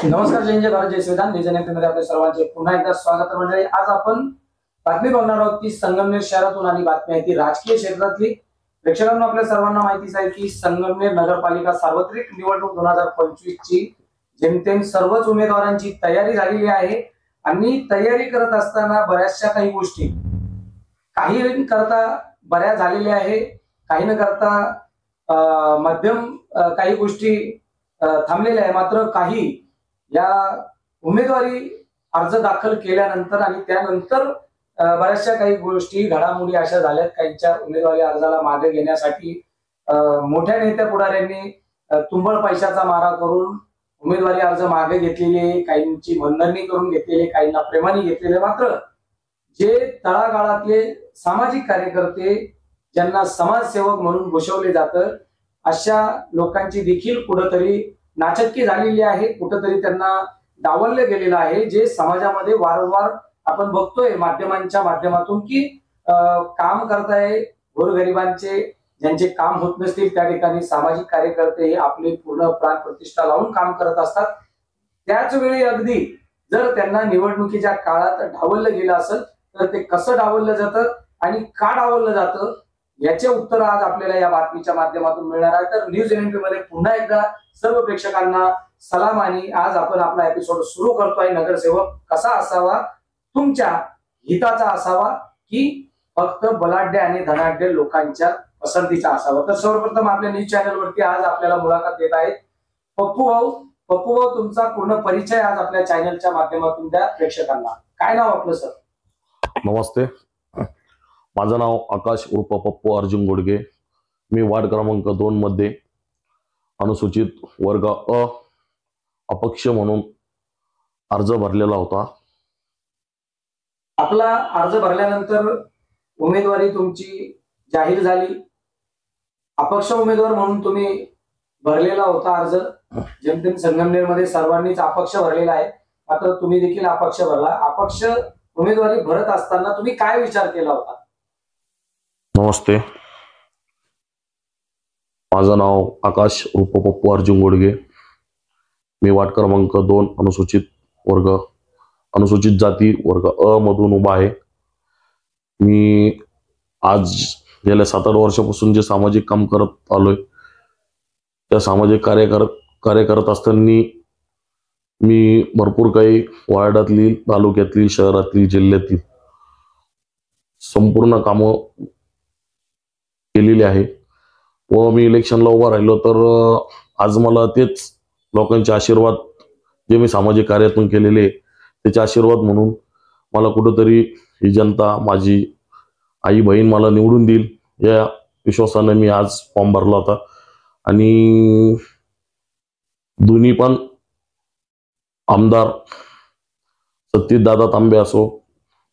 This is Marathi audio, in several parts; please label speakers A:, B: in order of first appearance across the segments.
A: नमस्कार, जय भारत, जय संविधान. मध्ये आपल्या सर्वांचे पुन्हा एकदा स्वागत मंडळी. आज आपण बातमी बघणार आहोत की संगमनेर शहरातून आणि बातमी आहे ती राजकीय क्षेत्रातली. प्रेक्षकांना आपल्या सर्वांना माहितीच आहे की संगमनेर नगरपालिका सार्वत्रिक निवडणूक 2025 ची जेमतेम सर्वच उमेदवारांची तयारी झालेली आहे आणि तयारी करत असताना बऱ्याचशा काही गोष्टी काही करता बऱ्याच झालेल्या आहे, काही न करता मध्यम काही गोष्टी थांबलेल्या आहे. मात्र काही या उमेदवारी अर्ज दाखल केल्यानंतर आणि त्यानंतर बऱ्याचशा काही गोष्टी घडामोडी अशा झाल्यात. काहींच्या उमेदवारी अर्जाला मागे घेण्यासाठी मोठ्या नेत्या पुढाऱ्यांनी तुंबळ पैशाचा मारा करून उमेदवारी अर्ज मागे घेतलेले, काहींची मनधरणी करून घेतलेले, काहींना प्रेमाने घेतलेले. मात्र जे तळागाळातले सामाजिक कार्यकर्ते ज्यांना समाजसेवक म्हणून घोषवले जातं अशा लोकांची देखील कुठंतरी नाचक्की झालेली आहे, कुठंतरी त्यांना डावललं गेलेलं आहे. जे समाजामध्ये वारंवार आपण बघतोय माध्यमांच्या माध्यमातून की काम करताय गोरगरिबांचे, ज्यांचे काम होत नसतील त्या ठिकाणी सामाजिक कार्यकर्ते हे आपले पूर्ण प्राण प्रतिष्ठा लावून काम करत असतात. त्याच वेळी अगदी जर त्यांना निवडणुकीच्या काळात डावललं गेलं असेल तर ते कसं डावललं जातं आणि का डावललं जातं याचे उत्तर आज आपल्याला या बातमीच्या माध्यमातून मिळणार आहे. तर न्यूज NMP मध्ये पुन्हा एकदा सर्व प्रेक्षकांना सलाम. आणि आज आपण आपला एपिसोड सुरू करतोय. नगरसेवक कसा असावा, तुमच्या हिताचा असावा की फक्त बलाढ्य आणि धनाढ्य लोकांच्या पसंतीचा असावा. तर सर्वप्रथम आपल्या न्यूज चॅनल वरती आज आपल्याला मुलाखत देत आहेत पप्पू भाऊ. पप्पू भाऊ, तुमचा पूर्ण परिचय आज आपल्या चॅनलच्या माध्यमातून द्या प्रेक्षकांना. काय नाव आपलं सर?
B: नमस्ते, माझं नाव आकाश उर्फ पप्पू अर्जुन गोडगे. मी वार्ड क्रमांक 2 मध्ये अनुसूचित वर्ग अ अपक्ष म्हणून अर्ज भरलेला होता.
A: आपला अर्ज भरल्यानंतर उमेदवारी तुमची जाहीर झाली. अपक्ष उमेदवार म्हणून तुम्ही भरलेला होता अर्ज. जेमतेम संगमनेरमध्ये सर्वांनीच अपक्ष भरलेला आहे, मात्र तुम्ही देखील अपक्ष भरला. अपक्ष उमेदवारी भरत असताना तुम्ही काय विचार केला होता?
B: नमस्ते, माझं नाव आकाश उर्फ पप्पू अर्जुन गोडगे. मी वार्ड क्रमांक 2 अनुसूचित जाती वर्ग अ मधून उभा आहे. मी आज गेल्या 7-8 वर्षापासून जे सामाजिक काम करत आलोय त्या सामाजिक कार्य करत असताना मी भरपूर काही वार्डातली, तालुक्यातली, शहरातली, जिल्ह्यातील संपूर्ण कामं केलेली आहे. व मी इलेक्शनला उभा राहिलो तर आज मला तेच लोकांचे आशीर्वाद, जे मी सामाजिक कार्यातून केलेले त्याचे आशीर्वाद म्हणून मला कुठंतरी ही जनता, माझी आई बहीण मला निवडून देईल या विश्वासाने मी आज फॉर्म भरला होता. आणि दोन्ही पण आमदार सतीशदादा तांबे असो,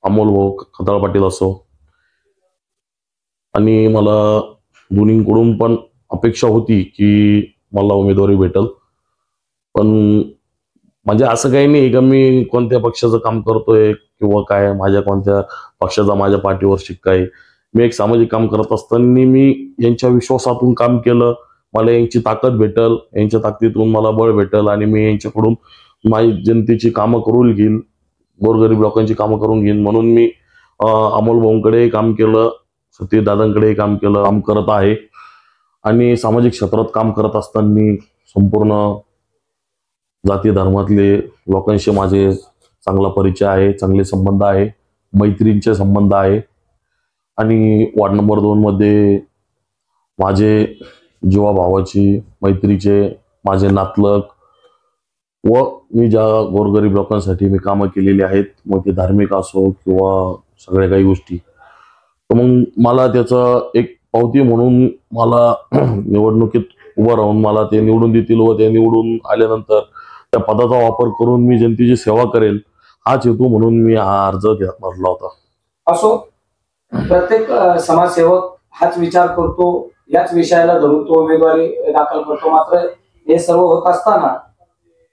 B: अमोल भाऊ खताळ पाटील असो, आणि मला दोन्हीकडून पण अपेक्षा होती की मला उमेदवारी भेटल. पण म्हणजे असं काही नाही का मी कोणत्या पक्षाचं काम करतोय किंवा काय, माझ्या कोणत्या पक्षाचा माझ्या पाठीवर शिक्का आहे. मी एक सामाजिक काम करत असताना मी यांच्या विश्वासातून काम केलं. मला यांची ताकद भेटल, यांच्या ताकदीतून मला बळ भेटल आणि मी यांच्याकडून माझी जनतेची कामं करून घेईन, गोरगरीब लोकांची कामं करून घेईन. म्हणून मी अमोल भाऊंकडे काम केलं, सतीश दादांकडे काम केलं, काम करत आहे. आणि सामाजिक क्षेत्रात काम करत असताना संपूर्ण जाती धर्मातले लोकांशी माझे चांगला परिचय आहे, चांगले संबंध आहे, मैत्रींचे संबंध आहे. आणि वार्ड नंबर 2 मध्ये माझे जीवाभावाची, मैत्रीचे, माझे नातलग व मी ज्या गोरगरीब लोकांसाठी मी कामं केलेली आहेत, मग ते धार्मिक असो किंवा सगळ्या काही गोष्टी, तर मग मला त्याचं एक पावती म्हणून मला निवडणुकीत उभं राहून मला ते निवडून देतील व ते निवडून आल्यानंतर त्या पदाचा वापर करून मी जनतेची सेवा करेल हाच हेतू म्हणून मी हा अर्ज भरला होता.
A: असो, प्रत्येक समाजसेवक हाच विचार करतो, याच विषयाला धरून तो उमेदवारी दाखल करतो. मात्र हे सर्व होत असताना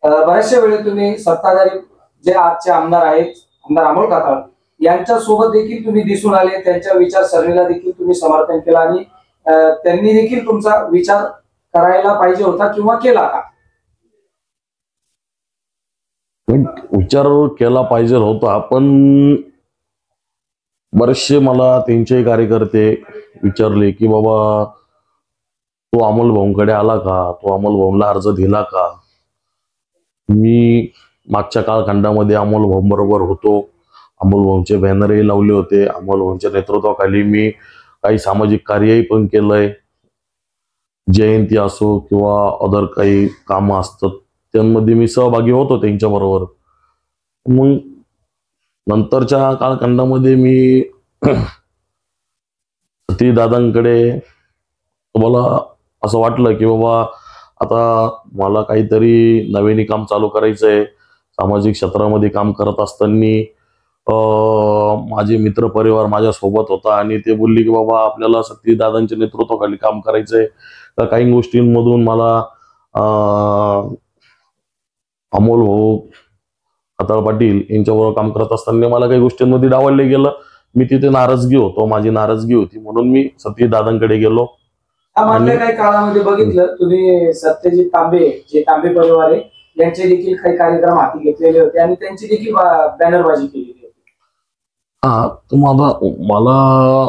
A: बऱ्याचशा वेळी तुम्ही सत्ताधारी जे आजचे आमदार आहेत, आमदार अमोल खताळ यांच्या सोबत देखील तुम्ही दिसून आले, त्यांच्या विचारसरणीला देखील तुम्ही समर्थन केलं आणि त्यांनी देखील तुमचा विचार करायला पाहिजे होता किंवा केला का?
B: विचार केला पाहिजे होता, पण बरेचसे मला त्यांचे कार्यकर्ते विचारले की बाबा तो अमोल भाऊंकडे आला का, तो अमोल भाऊंना अर्ज दिला का. मी मागच्या कालखंडामध्ये अमोल भाऊ बरोबर होतो, अमोल भाऊंचे बॅनरही लावले होते, अमोल भाऊंच्या नेतृत्वाखाली मी काही सामाजिक कार्यही पण केलंय. जयंती असो किंवा अदर काही कामं असतात त्यांमध्ये मी सहभागी होतो त्यांच्या बरोबर. मग नंतरच्या कालखंडामध्ये मी ती दादांकडे मला असं वाटलं की बाबा आता मला काहीतरी नवीन काम चालू करायचंय. सामाजिक क्षेत्रामध्ये काम करत असताना माझे मित्र परिवार माझ्या सोबत होता आणि ते बोलले की बाबा आपल्याला सती दादांच्या नेतृत्वाखाली काम करायचंय. तर काही गोष्टींमधून मला अमोल भाऊ खताळ पाटील यांच्याबरोबर काम करत असताना मला काही गोष्टींमध्ये डावलले गेलं. मी तिथे नाराजगी होतो, माझी नाराजगी होती, म्हणून मी सती दादांकडे गेलो.
A: मागल्या काही काळामध्ये बघितलं तुम्ही सत्यजित तांबे, जे तांबे परिवार आहे यांचे देखील काही कार्यक्रम हाती घेतलेले होते आणि त्यांची देखील बॅनरबाजी केलेली होती.
B: हा, तर मला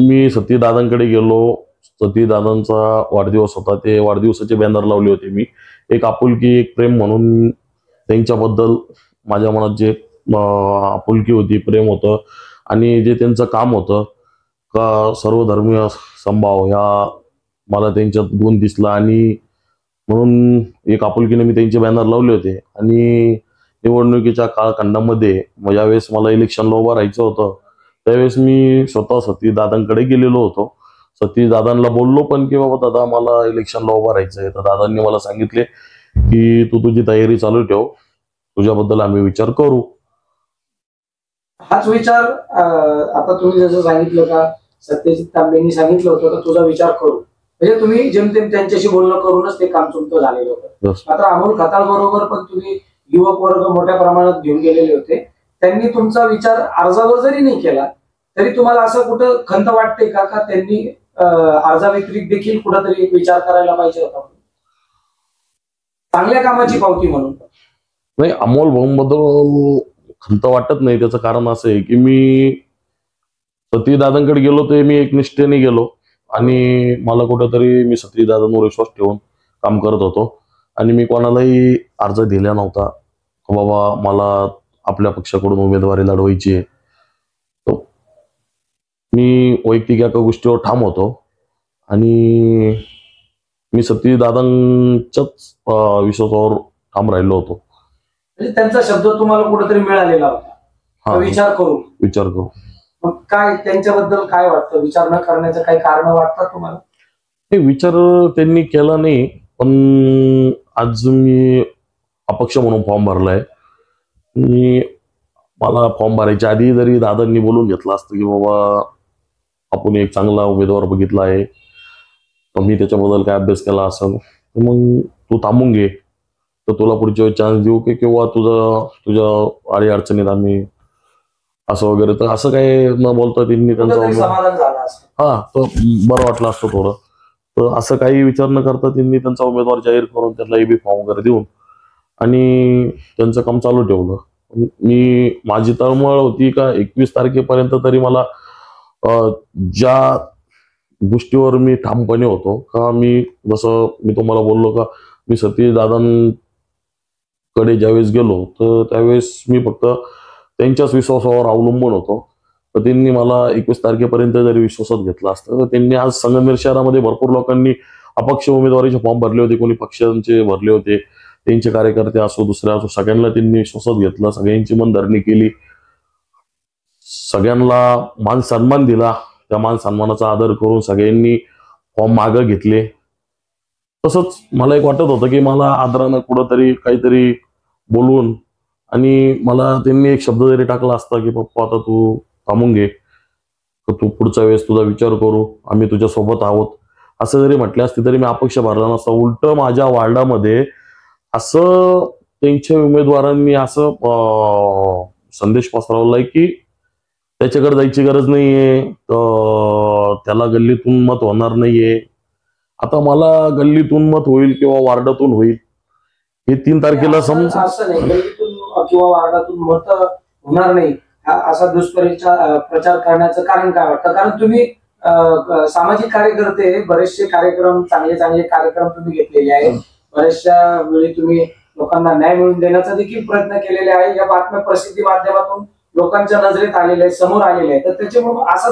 B: मी सती दादांकडे गेलो. सती दादांचा वाढदिवस होता, ते वाढदिवसाचे बॅनर लावले होते मी. एक आपुलकी, एक प्रेम म्हणून त्यांच्याबद्दल माझ्या मनात जे आपुलकी होती, प्रेम होतं आणि जे त्यांचं काम होतं का सर्वधर्मीय समभाव ह्या मला त्यांच्यात गुण दिसला आणि म्हणून एक आपुलकीने मी त्यांचे बॅनर लावले होते. आणि निवडणुकीच्या कालखंडामध्ये ज्यावेळेस मला इलेक्शनला उभं राहायचं होतं त्यावेळेस मी स्वतः सती दादांकडे गेलेलो होतो. सती दादांना बोललो पण की बाबा दादा मला इलेक्शनला उभं राहायचंय. तर दादांनी मला सांगितले की तू तुझी तयारी चालू ठेव, तुझ्याबद्दल आम्ही विचार करू.
A: हाच विचार आता तुम्ही जसं सांगितलं का सत्यजित तांबेंनी सांगितलं होतं का तुझा विचार करू, म्हणजे तुम्ही जेमतेम त्यांच्याशी बोलणं करूनच ते काम तुमचं झालेलं होतं. मात्र अमोल खताळ बरोबर पण तुम्ही युवक वर्ग मोठ्या प्रमाणात घेऊन गेलेले होते. त्यांनी तुमचा विचार अर्जावर जरी नाही केला तरी तुम्हाला असं कुठं खंत वाटते का त्यांनी अर्जाव्यतिरिक्त देखील कुठंतरी एक विचार करायला पाहिजे होता, चांगल्या कामाची पावती म्हणून?
B: नाही, अमोल भाऊंबद्दल खंत वाटत नाही. त्याचं कारण असं आहे की मी सती दादांकडे गेलो ते मी एक निष्ठेने गेलो आणि मला कुठंतरी मी सती दादांवर विश्वास ठेवून काम करत होतो आणि मी कोणालाही अर्ज दिला नव्हता बाबा मला आपल्या पक्षाकडून उमेदवारी लढवायची आहे. मी वैयक्तिक एका गोष्टीवर ठाम होतो आणि मी सती दादांच्याच विश्वासावर ठाम राहिलो होतो.
A: म्हणजे त्यांचा शब्द तुम्हाला कुठेतरी मिळालेला होता, विचार करू. मग काय त्यांच्याबद्दल काय वाटतं, विचार न करण्याचं काही कारण वाटतात तुम्हाला?
B: हे विचार त्यांनी केला नाही, पण आज मी अपक्ष म्हणून फॉर्म भरलाय. मला फॉर्म भरायच्या आधी जरी दादांनी बोलून घेतलं असतं की बाबा आपण एक चांगला उमेदवार बघितला आहे, तर मी त्याच्याबद्दल काय अभ्यास केला असेल तर मग तू थांबून घे, तर तुला पुढच्या वेळी चान्स देऊ की किंवा तुझ्या अडी अडचणीत आम्ही असं वगैरे. तर असं काही न बोलता त्यांनी त्यांचा तर बरं वाटलं असतं थोडं. तर असं काही विचार न करता त्यांनी त्यांचा उमेदवार जाहीर करून त्याला एबी फॉर्म वगैरे देऊन आणि त्यांचं काम चालू ठेवलं. माझी तळमळ होती का 21 तारखेपर्यंत तरी मला ज्या गोष्टीवर मी ठामपणे होतो का जसं मी तुम्हाला बोललो का मी सतीश दादांकडे ज्यावेळेस गेलो तर त्यावेळेस मी फक्त त्यांच्याच विश्वासावर अवलंबून होतो. तर त्यांनी मला 21 तारखेपर्यंत जरी विश्वासात घेतला असतं तर त्यांनी आज संगमनेर शहरामध्ये भरपूर लोकांनी अपक्ष उमेदवारीचे फॉर्म भरले होते, कोणी पक्षांचे भरले होते, त्यांचे कार्यकर्ते असो दुसऱ्या असो, सगळ्यांना त्यांनी विश्वासात घेतलं, सगळ्यांची मनधरणी केली, सगळ्यांना मान सन्मान दिला. त्या मान सन्मानाचा आदर करून सगळ्यांनी फॉर्म मागं घेतले. तसंच मला एक वाटत होतं की मला आदरानं कुठंतरी काहीतरी बोलून आणि मला त्यांनी एक शब्द जरी टाकला असता की पप्पा आता तू थांबून घे, तर तू पुढच्या वेळेस तुझा विचार करू, आम्ही तुझ्या सोबत आहोत, असं जरी म्हटले असते तरी मी अपक्ष भरला नसता. उलट माझ्या वार्डामध्ये असं त्यांच्या उमेदवारांनी असं संदेश पसरवलाय की त्याच्याकडे जायची गरज नाहीये, त्याला गल्लीतून मत होणार नाहीये. आता मला गल्लीतून मत होईल किंवा वार्डातून होईल हे 3 तारखेला
A: असं नाही, गल्लीतून किंवा वार्डातून मत होणार नाही असा प्रचार करण्याचं कारण काय वाटतं? कारण तुम्ही सामाजिक कार्यकर्ते, बरेचसे कार्यक्रम, चांगले चांगले कार्यक्रम तुम्ही घेतलेले आहेत. बऱ्याचशा वेळी तुम्ही लोकांना न्याय मिळवून देण्याचा देखील प्रयत्न केलेले आहे. या बातम्या प्रसिद्धी माध्यमातून लोकांच्या नजरेत आलेले आहे, समोर आलेले आहे. तर त्याच्यामुळे असा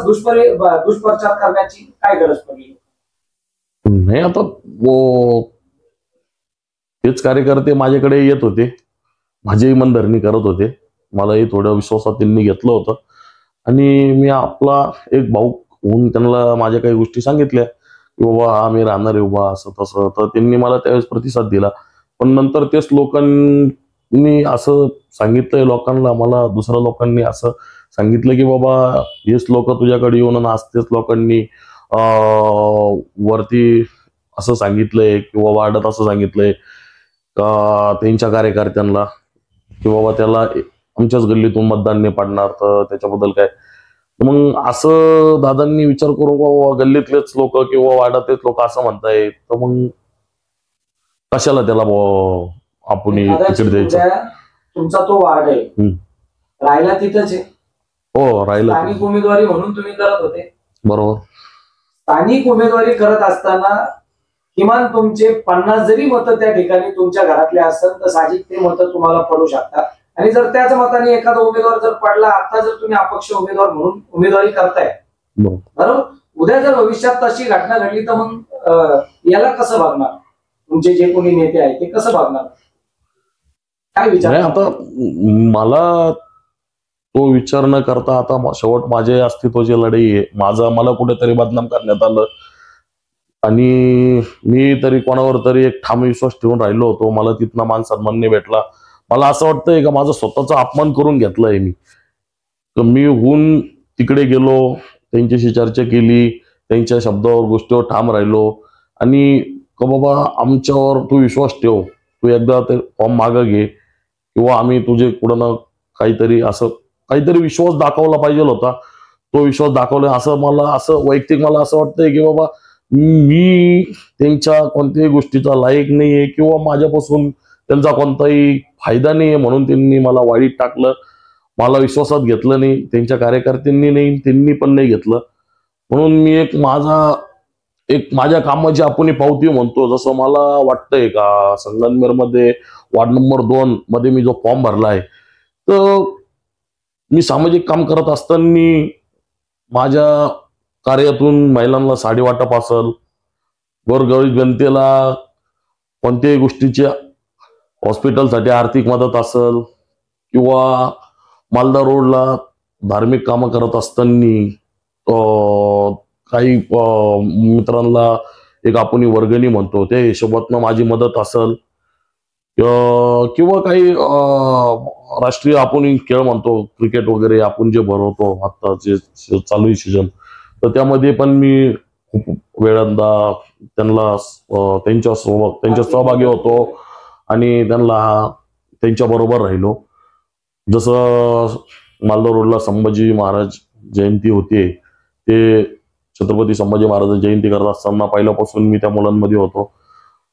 A: दुष्प्रचार करण्याची काय गरज पडली?
B: नाही, आता तेच कार्यकर्ते माझ्याकडे येत होते, माझी मनधरणी करत होते. मलाही थोड्या विश्वासात त्यांनी घेतलं होतं आणि मी आपला एक भाऊ होऊन त्यांना माझ्या काही गोष्टी सांगितल्या की बाबा आम्ही राहणार आहे उभा असं तसं. तर त्यांनी मला त्यावेळेस प्रतिसाद दिला. पण नंतर तेच लोकांनी असं सांगितलंय लोकांना, मला दुसऱ्या लोकांनी असं सांगितलं की बाबा हेच लोक तुझ्याकडे येऊन आज तेच लोकांनी वरती असं सांगितलंय किंवा वाढत असं सांगितलंय का त्यांच्या कार्यकर्त्यांना की बाबा त्याला आमच्याच गल्लीतून मतदान नाही पडणार, तर त्याच्याबद्दल काय. मग असं दादांनी विचार करून बाबा गल्लीतलेच लोक किंवा वाड्यातलेच लोक असं म्हणतायत, तर मग कशाला त्याला आपण तिकीट द्यायचं.
A: तुमचा तो वार्ड आहे, राहिला तिथंच आहे.
B: हो, राहिला.
A: स्थानिक उमेदवारी म्हणून तुम्ही करत होते,
B: बरोबर.
A: स्थानिक उमेदवारी करत असताना किमान तुमचे 50 जरी मतं त्या ठिकाणी तुमच्या घरातले असेल तर साहजिक ते मतं तुम्हाला पडू शकतात. आणि जर त्याच मताने एखादा उमेदवार जर पडला, आता जर तुम्ही अपक्ष उमेदवार म्हणून उमेदवारी करताय, बरोबर, उद्या जर भविष्यात तशी घटना घडली तर मग याला कसं बघणार? तुमचे जे कोणी नेते आहेत ते कसं बघणार? काय विचार?
B: आता मला तो विचार न करता आता शेवट माझे अस्तित्वाची लढाई आहे. मला कुठेतरी बदनाम करण्यात आलं आणि मी तरी कोणावर तरी एक ठाम विश्वास ठेवून राहिलो होतो. मला तिथनं मान सन्मान नाही भेटला. मला असं वाटतंय का माझा स्वतःचा अपमान करून घेतलाय मी. तर मी होऊन तिकडे गेलो, त्यांच्याशी चर्चा केली, त्यांच्या शब्दावर गोष्टीवर ठाम राहिलो आणि का बाबा आमच्यावर तू विश्वास ठेव, तू एकदा ते फॉर्म मागं घे किंवा आम्ही तुझे कुठं ना काहीतरी असं काहीतरी विश्वास दाखवला पाहिजे होता. तो विश्वास दाखवला असं मला वैयक्तिक मला असं वाटतंय की बाबा मी त्यांच्या कोणत्याही गोष्टीचा लायक नाहीये किंवा माझ्यापासून त्यांचा कोणताही फायदा नाहीये म्हणून त्यांनी मला वाईट टाकलं, मला विश्वासात घेतलं नाही. त्यांच्या कार्यकर्त्यांनी नाही, त्यांनी पण नाही घेतलं. म्हणून मी माझ्या कामाची आपण पावती म्हणतो. जसं मला वाटतंय का संगमनेरमध्ये वार्ड नंबर 2 मध्ये मी जो फॉर्म भरला आहे, तर मी सामाजिक काम करत असताना माझ्या कार्यातून महिलांना साडी वाटप असेल, गोरगरीब जनतेला कोणत्याही गोष्टीची हॉस्पिटलसाठी आर्थिक मदत असेल किंवा मालदा रोडला धार्मिक कामं करत असताना काही मित्रांना एक आपण वर्गणी म्हणतो त्या हिशोबातनं माझी मदत असेल किंवा काही राष्ट्रीय आपण खेळ म्हणतो क्रिकेट वगैरे आपण जे भरवतो आता जे चालू आहे सीजन, तर त्यामध्ये पण मी खूप वेळांदा त्यांच्या सहभागी होतो आणि त्यांच्या बरोबर राहिलो. जसं मालदा रोडला संभाजी महाराज जयंती होते, ते छत्रपती संभाजी महाराज जयंती करत असताना पहिल्यापासून मी त्या मुलांमध्ये होतो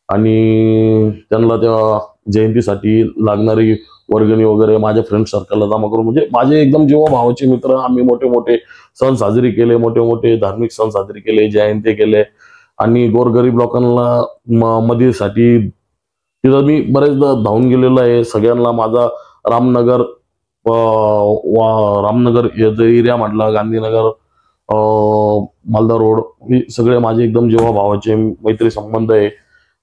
B: आणि त्यांना त्या जयंतीसाठी लागणारी वर्गणी वगैरे माझ्या फ्रेंड सर्कलला जमा करून, म्हणजे माझे एकदम जीवा भावाचे मित्र, आम्ही मोठे मोठे सण साजरे केले, मोठे मोठे धार्मिक सण साजरे केले, जयंती केले आणि गोरगरीब लोकांना मदतीसाठी तिथं मी बरेचदा धावून गेलेलो आहे. सगळ्यांना माझा रामनगर एरिया म्हटला, गांधीनगर, मालदा रोड, हे सगळे माझे एकदम जीवा भावाचे मैत्री संबंध आहे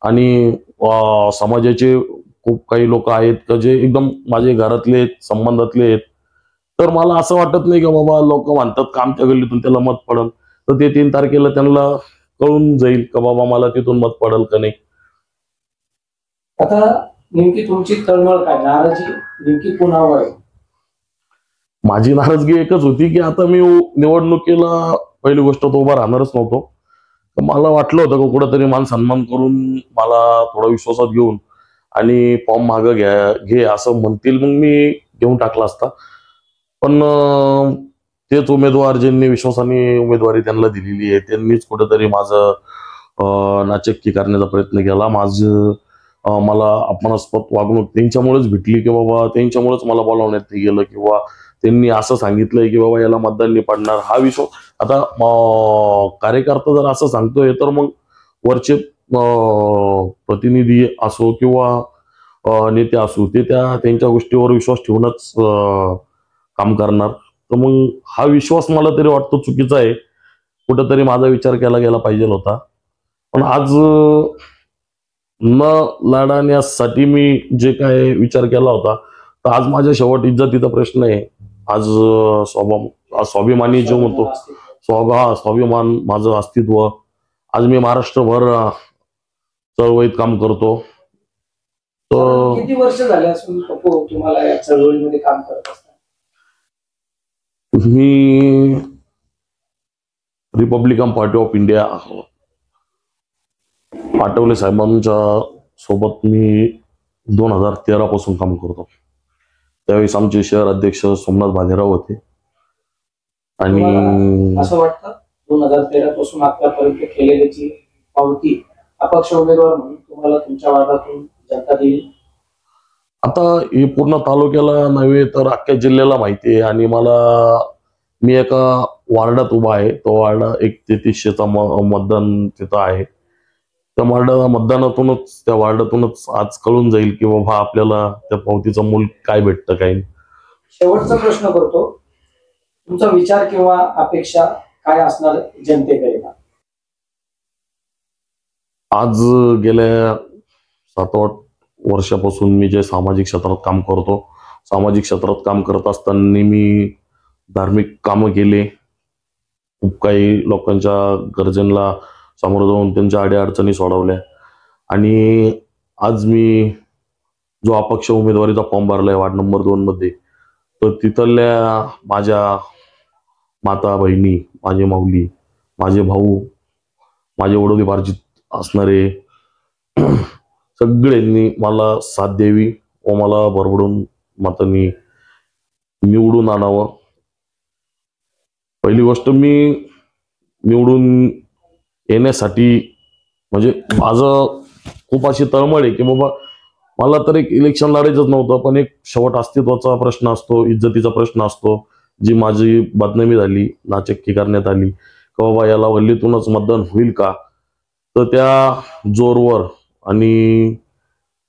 B: आणि समाजाचे खूप काही लोक आहेत का जे एकदम माझे घरातले संबंधातले आहेत. तर मला असं वाटत नाही का बाबा लोक म्हणतात का आमच्या गल्लीतून त्याला मत पडल, तर ते 3 तारखेला त्यांना कळून जाईल का बाबा मला तिथून मत पडल का नाही.
A: आता नेमकी तुमची तळमळ काय, नाराजी नेमकी कोणावर आहे?
B: माझी नाराजगी एकच होती की आता मी निवडणुकीला पहिली गोष्ट तो उभा राहणारच नव्हतो. मला वाटलं होतं की कुठंतरी मान सन्मान करून मला थोडा विश्वासात घेऊन आणि फॉर्म मागं घे असं म्हणतील मग मी घेऊन टाकला असता. पण तेच उमेदवार ज्यांनी विश्वासाने उमेदवारी त्यांना दिलेली आहे त्यांनीच कुठेतरी माझं नाचक्की करण्याचा प्रयत्न केला. मला अपमानास्पद वागणूक त्यांच्यामुळेच भेटली की बाबा त्यांच्यामुळेच मला बोलावण्यात नाही गेलं किंवा त्यांनी असं सांगितलंय की बाबा याला मतदान नाही पडणार हा विश्वास. आता कार्यकर्ता जर असं सांगतोय तर मग वरचे प्रतिनिधी असो किंवा नेते असो ते त्यांच्या गोष्टीवर विश्वास ठेवूनच काम करणार. तर मग हा विश्वास मला तरी वाटतो चुकीचा आहे. कुठंतरी माझा विचार केला गेला पाहिजे होता. पण आज न लढण्यासाठी मी जे काय विचार केला होता तर आज माझ्या शेवट इज्जतीचा प्रश्न आहे. आज स्वाभिमानी जो म्हणतो स्वाभिमान माझं अस्तित्व आज मी महाराष्ट्रभर चळवळीत काम करतो. तर
A: किती वर्ष झाले असून पप्पू तुम्हाला या चळवळीमध्ये काम करत असता?
B: मी Republican party of India Athawale साहेबांच्या सोबत मी 2013 पासून काम करतो. त्यावेळेस आमचे शहर अध्यक्ष सोमनाथ भालेराव होते. आणि
A: असं वाटतं 2013 पासून आतापर्यंत केलेल्याची पावती अपक्ष उमेदवार म्हणून तुम्हाला तुमच्या वार्डातून जनता देईल?
B: आता हे पूर्ण तालुक्याला नव्हे तर अख्ख्या जिल्ह्याला माहिती आहे. आणि मी एका वार्डात उभा आहे. तो वार्ड 13300चा मतदान तिथं आहे. त्या वार्डातूनच आज कळून जाईल की बाबा आपल्याला त्या पावतीचं मूल काय भेटतं काय नाही.
A: शेवटचा प्रश्न करतो, तुमचा विचार किंवा अपेक्षा काय असणार जनतेकडे?
B: आज गेल्या 7-8 वर्षापासून मी जे सामाजिक क्षेत्रात काम करतो, सामाजिक क्षेत्रात काम करत असताना मी धार्मिक कामं केले. खूप काही लोकांच्या गरजेला सामोरं जाऊन त्यांच्या अडीअडचणी सोडवल्या. आणि आज मी जो अपक्ष उमेदवारीचा फॉर्म भरलाय वार्ड नंबर 2 मध्ये, तर तिथल्या माझ्या माता बहिणी, माझे माऊली, माझे भाऊ, माझे वडोदीपार्जित असणारे सगळ्यांनी मला साथ द्यावी व मला भरभरून मतांनी निवडून आणावं. पहिली गोष्ट, मी निवडून येण्यासाठी म्हणजे माझं खूप अशी तळमळ आहे की बाबा मला तर एक इलेक्शन लढायचंच नव्हतं, पण एक शेवट अस्तित्वाचा प्रश्न असतो, इज्जतीचा प्रश्न असतो. जी माझी बदनामी झाली, नाचक्की करण्यात आली की बाबा याला वल्लीतूनच मतदान होईल का, तर त्या जोरवर आणि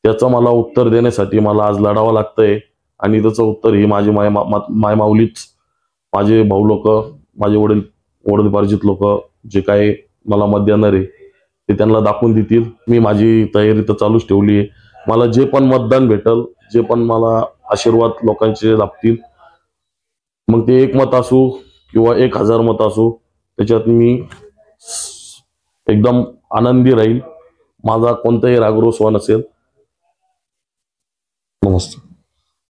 B: त्याचं मला उत्तर देण्यासाठी मला आज लढावं लागतंय. आणि त्याचं उत्तर ही माझी माय माऊलीच, माझे भाऊ लोक, माझे वडीलपार्जित लोक जे काय मला मत देणार आहे ते त्यांना दाखवून देतील. मी माझी तयारी तर चालूच ठेवली आहे. मला जे पण मतदान भेटल, जे पण मला आशीर्वाद लोकांचे लाभतील, मग ते 1 मत असू किंवा 1000 मत असू, त्याच्यात मी एकदम आनंदी राहील. माझा कोणताही रागरोष नसेल. नमस्ते.